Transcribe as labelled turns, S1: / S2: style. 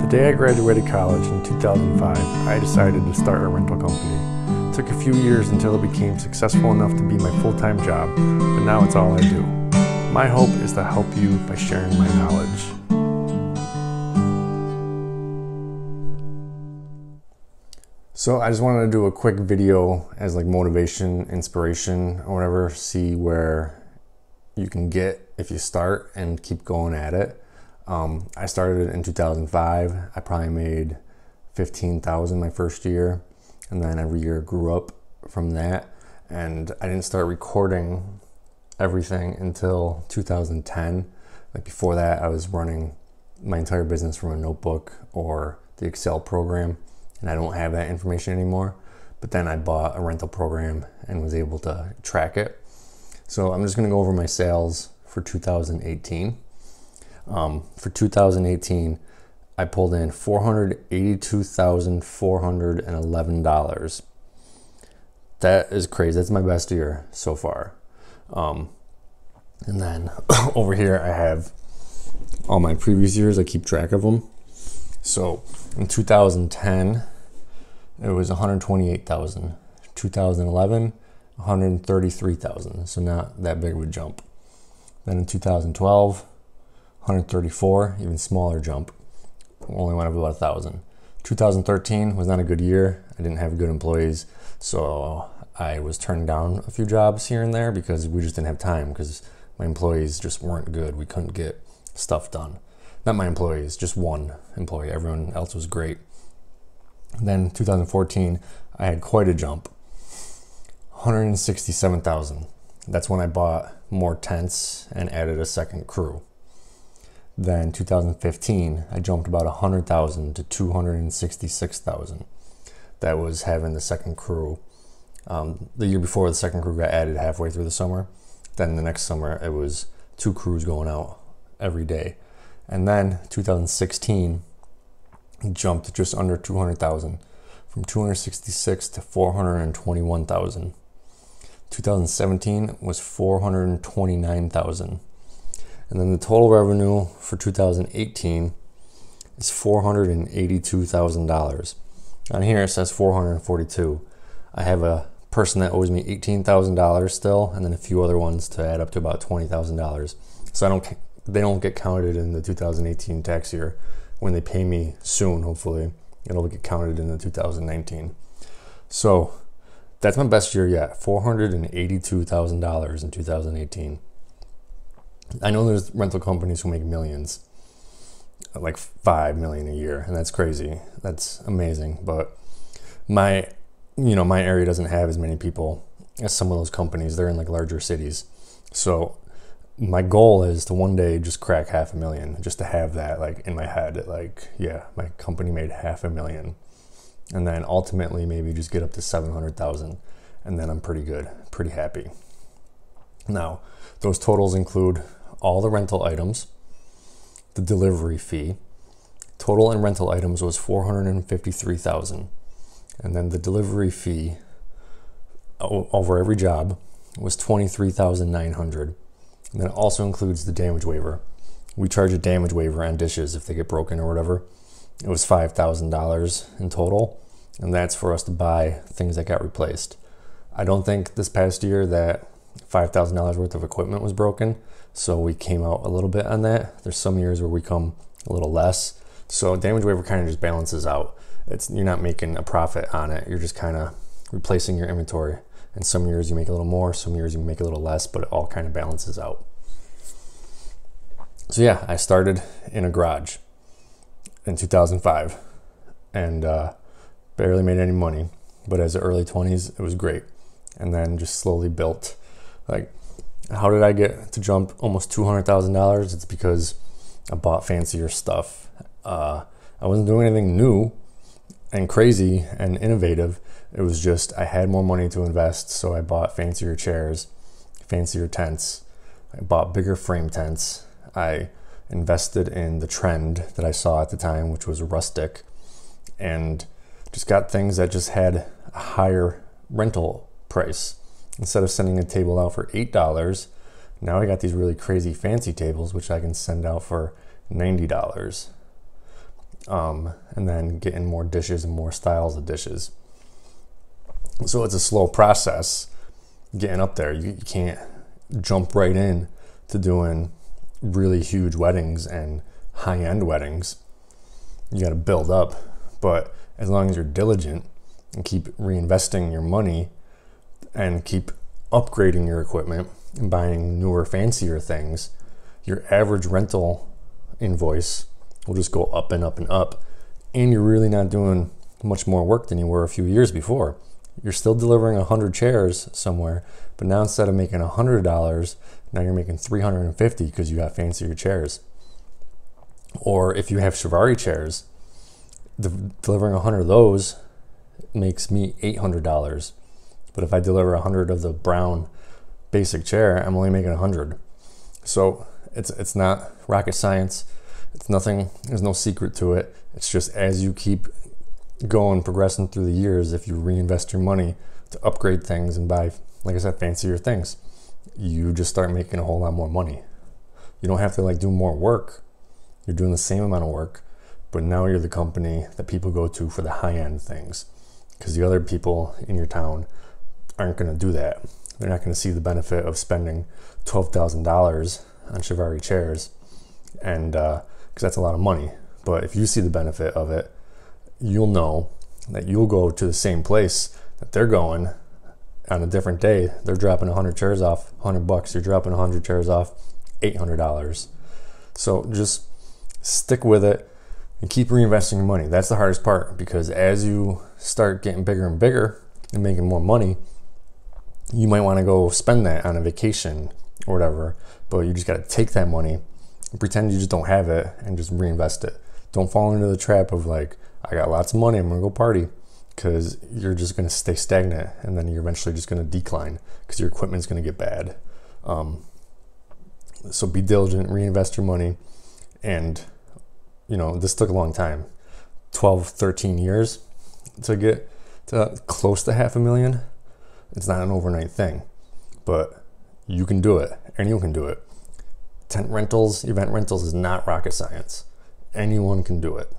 S1: The day I graduated college in 2005, I decided to start a rental company. It took a few years until it became successful enough to be my full-time job, but now it's all I do. My hope is to help you by sharing my knowledge. So I just wanted to do a quick video as like motivation, inspiration, or whatever, see where you can get if you start and keep going at it. I started in 2005. I probably made $15,000 my first year, and then every year grew up from that. And I didn't start recording everything until 2010. Like before that, I was running my entire business from a notebook or the Excel program, and I don't have that information anymore. But then I bought a rental program and was able to track it. So I'm just gonna go over my sales for 2018. For 2018, I pulled in $482,411. That is crazy. That's my best year so far. And then over here, I have all my previous years. I keep track of them. So in 2010, it was 128,000. 2011, 133,000. So not that big of a jump. Then in 2012, 134, even smaller jump. Only went up about 1,000. 2013 was not a good year. I didn't have good employees, so I was turning down a few jobs here and there because we just didn't have time because my employees just weren't good. We couldn't get stuff done. Not my employees, just one employee. Everyone else was great. Then 2014, I had quite a jump. 167,000. That's when I bought more tents and added a second crew. Then 2015, I jumped about 100,000 to 266,000. That was having the second crew. The year before, the second crew got added halfway through the summer. Then the next summer, it was 2 crews going out every day. And then 2016, jumped just under 200,000, from 266 to 421,000. 2017 was 429,000. And then the total revenue for 2018 is $482,000. On here it says 442. I have a person that owes me $18,000 still, and then a few other ones to add up to about $20,000. So they don't get counted in the 2018 tax year. When they pay me soon, hopefully, it'll get counted in the 2019. So that's my best year yet, $482,000 in 2018. I know there's rental companies who make millions, like 5 million a year, and that's crazy. That's amazing. But my area doesn't have as many people as some of those companies. They're in like larger cities. So my goal is to one day just crack 500,000, just to have that like in my head, like, yeah, my company made 500,000. And then ultimately maybe just get up to 700,000, and then I'm pretty good, pretty happy. Now, those totals include all the rental items, the delivery fee. Total in rental items was 453,000. And then the delivery fee over every job was 23,900. And then it also includes the damage waiver. We charge a damage waiver on dishes if they get broken or whatever. It was $5,000 in total. And that's for us to buy things that got replaced. I don't think this past year that $5,000 worth of equipment was broken, so we came out a little bit on that. There's some years where we come a little less, so damage waiver kind of just balances out. You're not making a profit on it, you're just kind of replacing your inventory, and some years you make a little more, some years you make a little less, but it all kind of balances out. So yeah, I started in a garage in 2005 and barely made any money, but as the early 20s it was great, and then just slowly built. Like, how did I get to jump almost $200,000? It's because I bought fancier stuff. I wasn't doing anything new and crazy and innovative. It was just I had more money to invest, so I bought fancier chairs, fancier tents. I bought bigger frame tents. I invested in the trend that I saw at the time, which was rustic, and just got things that just had a higher rental price. Instead of sending a table out for $8, now I got these really crazy fancy tables, which I can send out for $90. and then getting more dishes and more styles of dishes. So it's a slow process getting up there. You can't jump right in to doing really huge weddings and high-end weddings. You got to build up. But as long as you're diligent and keep reinvesting your money and keep upgrading your equipment and buying newer, fancier things, your average rental invoice will just go up and up and up. And you're really not doing much more work than you were a few years before. You're still delivering 100 chairs somewhere, but now instead of making $100, now you're making $350 because you got fancier chairs. Or if you have Shivari chairs, delivering 100 of those makes me $800. But if I deliver 100 of the brown basic chair, I'm only making 100. So it's not rocket science. It's nothing. There's no secret to it. It's just as you keep going, progressing through the years, if you reinvest your money to upgrade things and buy, like I said, fancier things, you just start making a whole lot more money. You don't have to do more work. You're doing the same amount of work, but now you're the company that people go to for the high-end things, because the other people in your town aren't going to do that. They're not going to see the benefit of spending $12,000 on Shivari chairs, and because that's a lot of money. But if you see the benefit of it, you'll know that you'll go to the same place that they're going on a different day. They're dropping 100 chairs off $100. You're dropping 100 chairs off $800. So just stick with it and keep reinvesting your money. That's the hardest part, because as you start getting bigger and bigger and making more money, you might want to go spend that on a vacation or whatever, but you just got to take that money and pretend you just don't have it and just reinvest it. Don't fall into the trap of I got lots of money, I'm going to go party, because you're just going to stay stagnant, and then you're eventually just going to decline because your equipment's going to get bad. So be diligent, reinvest your money. And this took a long time, 12, 13 years to get to close to $500,000. It's not an overnight thing, but you can do it. Anyone can do it. Tent rentals, event rentals is not rocket science. Anyone can do it.